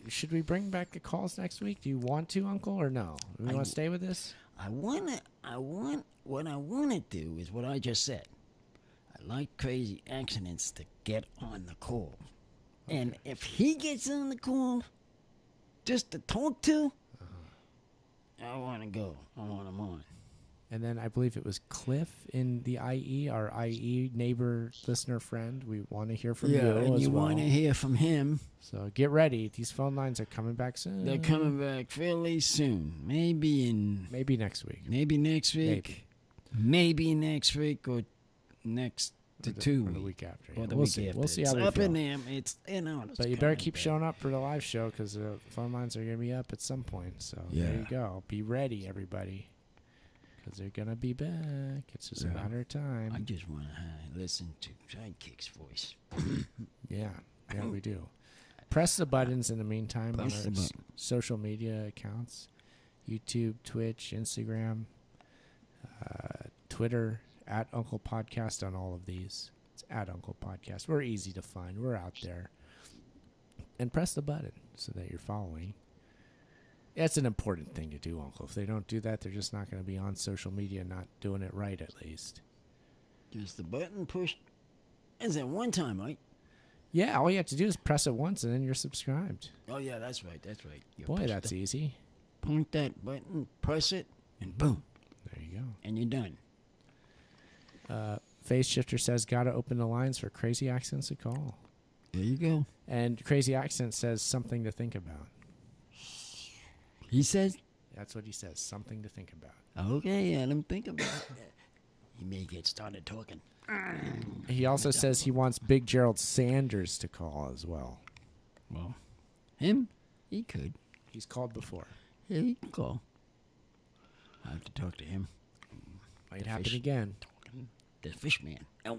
should we bring back the calls next week? Do you want to, Uncle, or no? Do you want to stay with this? What I want to do is what I just said. I like Crazy Accidents to get on the call. Okay. And if he gets on the call just to talk to, I want to go. I want him on. And then I believe it was Cliff in the IE, our IE neighbor, listener, friend. We want to hear from you and as you well. want to hear from him. So get ready. These phone lines are coming back soon. They're coming back fairly soon. Maybe next week. Maybe next week. Maybe next week or next to 2 weeks. Or the week after. Or the we'll week see. after. We'll see it's how we up feel. in there. It's But you better keep showing up for the live show because the phone lines are going to be up at some point. So there you go. Be ready, everybody. Because they're going to be back. It's just a matter of time. I just want to listen to Sidekick's voice. Yeah, we do. Press the buttons in the meantime on our social media accounts. YouTube, Twitch, Instagram, Twitter, at Uncle Podcast on all of these. It's at Uncle Podcast. We're easy to find. We're out there. And press the button so that you're following. That's an important thing to do, Uncle. If they don't do that, they're just not going to be on social media, not doing it right, at least. Just the button pushed. Is it one time, right? Yeah, all you have to do is press it once, and then you're subscribed. Oh, yeah, that's right. Boy, that's easy. Point that button, press it, and boom. There you go. And you're done. Phase Shifter says, gotta open the lines for Crazy Accents to call. There you go. And Crazy Accent says, something to think about. He says? That's what he says. Something to think about. Okay, let him think about it. He may get started talking. He also says he wants Big Gerald Sanders to call as well. Well, him? He could. He's called before. Yeah, he can call. I have to talk to him. Might happen again. The fish man. The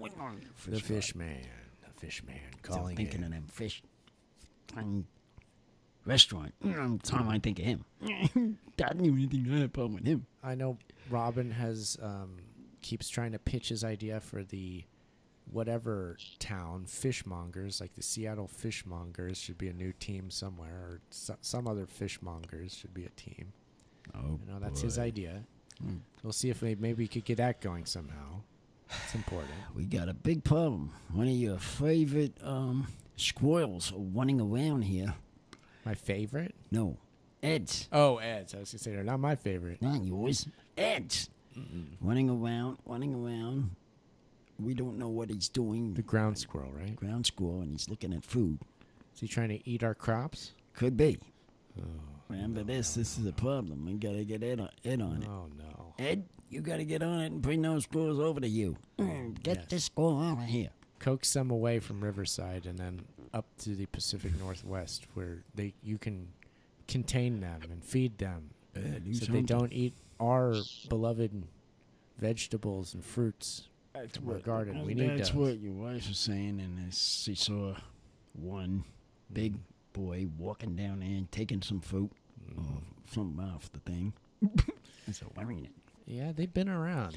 fish man. Calling I'm thinking of them fish. Restaurant. Time I think of him. I didn't even think I had a problem with him. I know Robin has keeps trying to pitch his idea for the whatever town fishmongers, like the Seattle Fishmongers should be a new team somewhere, or some other fishmongers should be a team. Oh, that's his idea. We'll see if maybe we could get that going somehow. It's important. We got a big problem. One of your favorite squirrels are running around here. My favorite? No, Ed's. Oh, Ed's. I was going to say they're not my favorite. Not yours. Ed's. Running around. We don't know what he's doing. The ground squirrel, right? Ground squirrel, and he's looking at food. Is he trying to eat our crops? Could be. Oh, Remember this is a problem. We got to get Ed on it. Oh, no. Ed, you got to get on it and bring those squirrels over to you. Get this squirrel out of here. Coax them away from Riverside and then up to the Pacific Northwest where you can contain them and feed them so they don't eat our beloved vegetables and fruits from our garden. We need That's those. what your wife was saying, and she saw one big boy walking down there and taking some fruit or something off the thing. And so wearing it. Yeah, they've been around.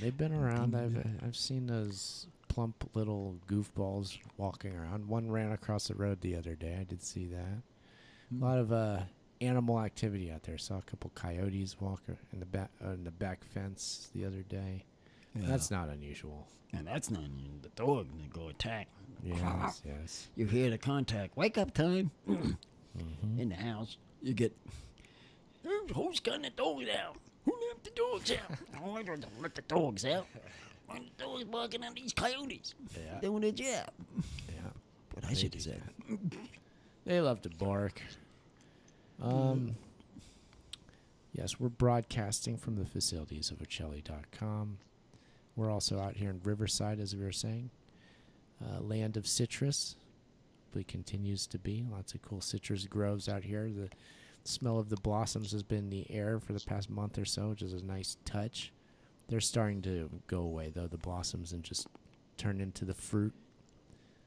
I've seen those plump little goofballs walking around. One ran across the road the other day. I did see that. A lot of animal activity out there. Saw a couple coyotes walk in the back fence the other day. Yeah. That's not unusual. And that's not unusual. The dog can go attack. Yes, yes. You hear the contact. Wake up time. In the house, you get, who's got the dogs out? Who let the dogs out? I don't let the dogs out. When the dogs barking at these coyotes. Yeah. Doing their job. Yeah. What I should have said. They love to bark. Yes, we're broadcasting from the facilities of Ocelli.com. We're also out here in Riverside, as we were saying. Land of citrus. It continues to be. Lots of cool citrus groves out here. The smell of the blossoms has been in the air for the past month or so, which is a nice touch. They're starting to go away, though, the blossoms, and just turn into the fruit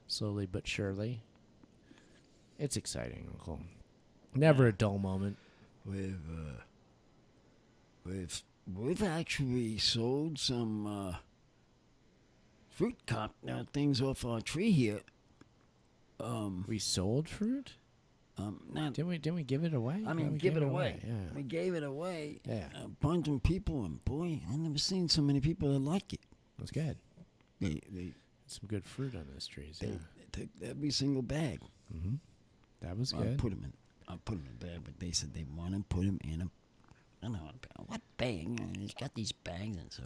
slowly but surely. It's exciting, Uncle. Never a dull moment. We've actually sold some fruit things off our tree here. We sold fruit? Didn't we give it away? I mean, give it away. Yeah. We gave it away. Yeah. A bunch of people, and boy, I never seen so many people that like it. That's good. They some good fruit on those trees. They took every single bag. Mm-hmm. That was good. I put them in a bag, but they said they want to put them in a. I don't know what bag. It's got these bags and so.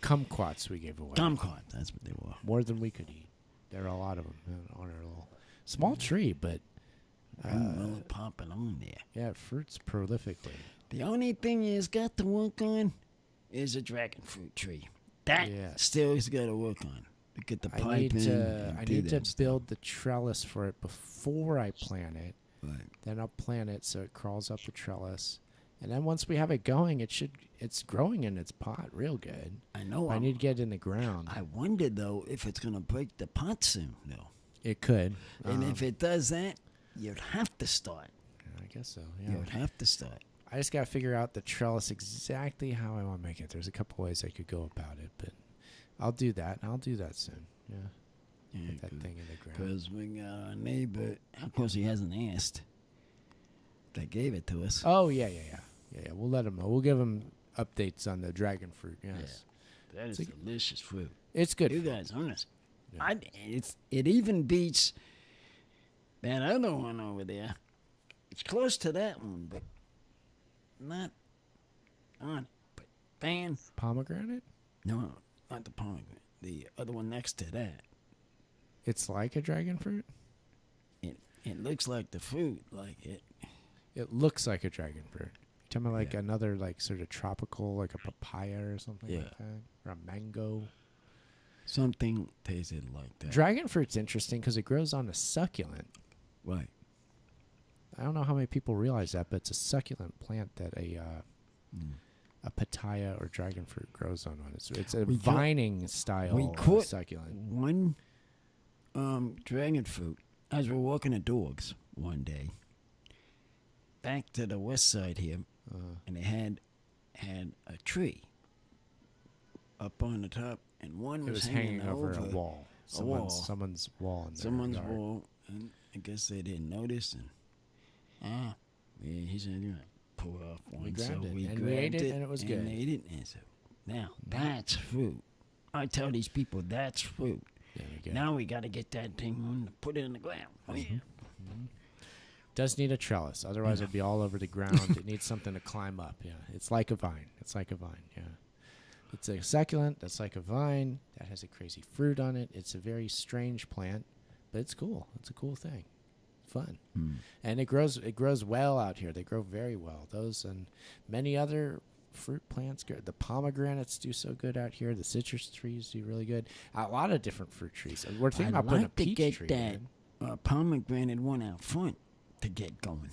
Kumquats we gave away. Kumquats, that's what they were. More than we could eat. There are a lot of them on our little small tree, but popping on there. Yeah, it fruits prolifically. The only thing he's got to work on is a dragon fruit tree. That still he's got to work on. To get the pipe I need to stuff. build the trellis for it before I plant it. Right. Then I'll plant it so it crawls up the trellis. And then once we have it going, it's growing in its pot real good. I know. I need to get it in the ground. I wonder, though, if it's going to break the pot soon, though. It could. And if it does that, you'd have to start. I guess so, yeah. You'd have to start. I just got to figure out the trellis exactly how I want to make it. There's a couple ways I could go about it, but I'll do that. I'll do that soon, yeah. Put that thing in the ground. Because we got our neighbor, of course he hasn't asked, that gave it to us. Oh, yeah. We'll let him know. We'll give him updates on the dragon fruit, yes. Yeah. That is delicious fruit. It's good. You guys, honest. Yeah. It even beats that other one over there. It's close to that one, but not on it. But pomegranate? No, not the pomegranate. The other one next to that. It's like a dragon fruit? It looks like the fruit, like it. It looks like a dragon fruit. Tell me like another like sort of tropical, like a papaya or something like that, or a mango. Something tasted like that. Dragon fruit's interesting because it grows on a succulent. Right. I don't know how many people realize that, but it's a succulent plant that a pitaya or dragon fruit grows on. It's a vining style succulent. One dragon fruit as we're walking the dogs one day back to the west side here, and they had a tree up on the top, and one was hanging over a wall. Someone's wall. Someone's wall, and I guess they didn't notice, and he said, "You know, pull off one." We grabbed it, we and grabbed we ate it, and it was good. And ate it, and so now that's fruit. I tell these people that's fruit. Now we got to get that thing on, put it in the ground. Oh yeah. Mm-hmm. Does need a trellis, otherwise it'd be all over the ground. It needs something to climb up. Yeah, it's like a vine. Yeah, it's a succulent that's like a vine that has a crazy fruit on it. It's a very strange plant, but it's cool. It's a cool thing, fun, and it grows well out here. They grow very well. Those and many other fruit plants. The pomegranates do so good out here. The citrus trees do really good. A lot of different fruit trees. We're thinking about putting a peach tree. That pomegranate one out front to get going.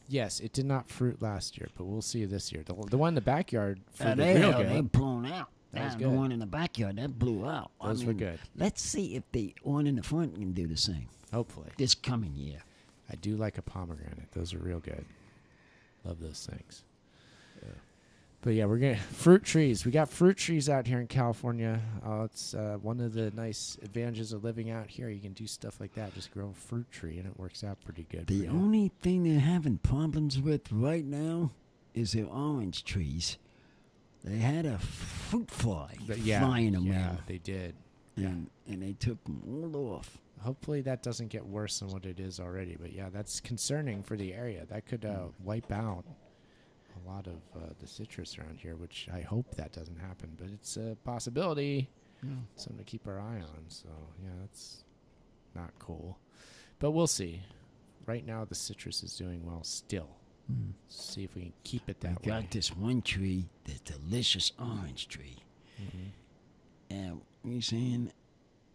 Yes, it did not fruit last year, but we'll see this year. The one in the backyard fruited real good. They blown out. That was good. The one in the backyard, that blew out. Those were good. Let's see if the one in the front can do the same. Hopefully. This coming year. I do like a pomegranate. Those are real good. Love those things. But yeah, we're gonna fruit trees. We got fruit trees out here in California. It's one of the nice advantages of living out here. You can do stuff like that. Just grow a fruit tree, and it works out pretty good. The only thing they're having problems with right now is their orange trees. They had a fruit fly flying around. Yeah, they did. And they took them all off. Hopefully that doesn't get worse than what it is already. But yeah, that's concerning for the area. That could wipe out a lot of the citrus around here, which I hope that doesn't happen. But it's a possibility. Yeah. Something to keep our eye on. So yeah, that's not cool. But we'll see. Right now the citrus is doing well still. See if we can keep it that way. We got this one tree, the delicious orange tree. And we're saying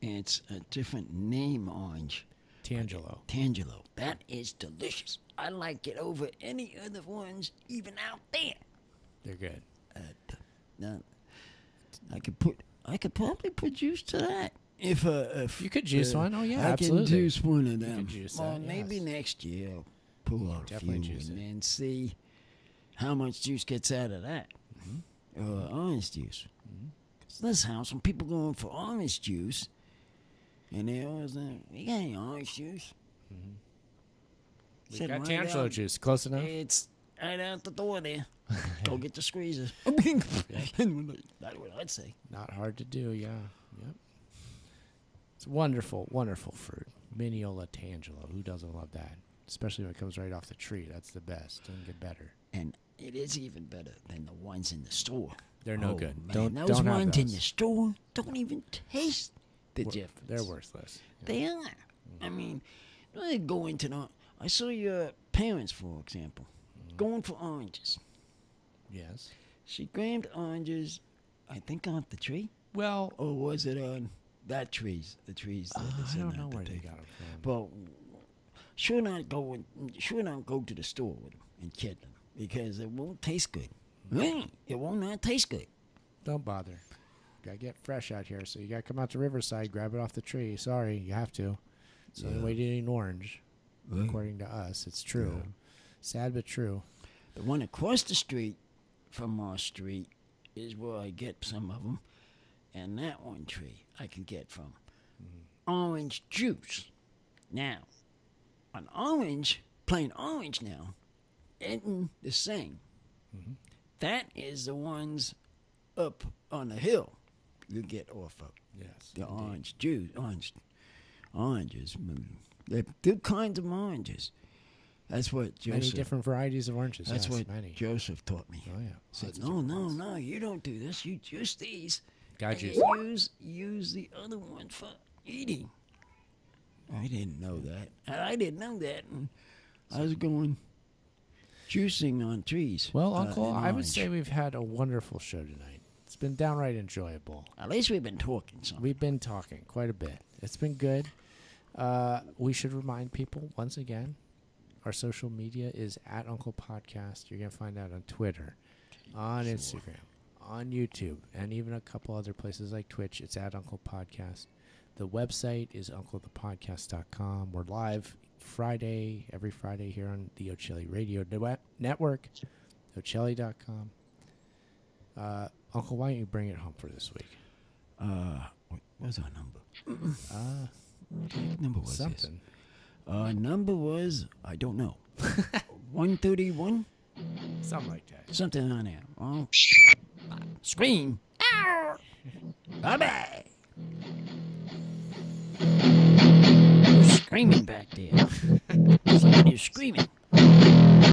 it's a different name orange. Tangelo. Tangelo. That is delicious. I like it over any other ones, even out there. They're good. Now, I could probably put juice to that. If you could juice one, oh yeah, I absolutely. can juice one of them. You can juice well, that, maybe yes. next year I'll pull out a few and then see how much juice gets out of that. Orange juice. This house, when people going for orange juice, and they always like, we got any orange juice? We got Tangelo juice. Close enough? It's right out the door there. Go get the squeezer. That's what I'd say. Not hard to do, yeah. Yep. It's wonderful, wonderful fruit. Mineola Tangelo. Who doesn't love that? Especially when it comes right off the tree. That's the best. Doesn't get better. And it is even better than the ones in the store. They're no good. Man, those ones in the store don't even taste the difference. They're worthless. Yeah. They are. I mean, they go into the... I saw your parents, for example, going for oranges. Yes. She grabbed oranges, I think, off the tree. Well... Or was it on that trees? The trees. I don't know where they got them from. But sure not go to the store with them and kid them, because it won't taste good. It will not taste good. Don't bother. Gotta get fresh out here, so you gotta come out to Riverside, grab it off the tree. Sorry, you have to. It's the only way to eat an orange, according to us. It's true. Yeah. Sad but true. The one across the street from our street is where I get some of them, and that one tree I can get from orange juice. Now, an orange, plain orange now, isn't the same. That is the ones up on the hill you get off of. Yes. The orange juice, oranges. There are two kinds of oranges. That's what Joseph... Many different varieties of oranges. That's yes, what many. Joseph taught me. Oh, yeah. Said, no, you don't do this. You juice these. Got juice. Use the other one for eating. I didn't know that. And I was going... juicing on trees. Well, Uncle, I would say we've had a wonderful show tonight. It's been downright enjoyable. At least we've been talking something. We've been talking quite a bit. It's been good. We should remind people, once again, our social media is at Uncle Podcast. You're going to find that on Twitter, on Instagram, on YouTube, and even a couple other places like Twitch. It's at Uncle Podcast. The website is unclethepodcast.com. We're live every Friday here on the O'Chelly Radio Network, O'Chelly.com. Uncle, why don't you bring it home for this week? What was our number? What number was something. This? Number was, I don't know, 131? Something like that. Something on there. Oh, scream. Ow! Bye-bye. Who's screaming back there? Somebody's screaming.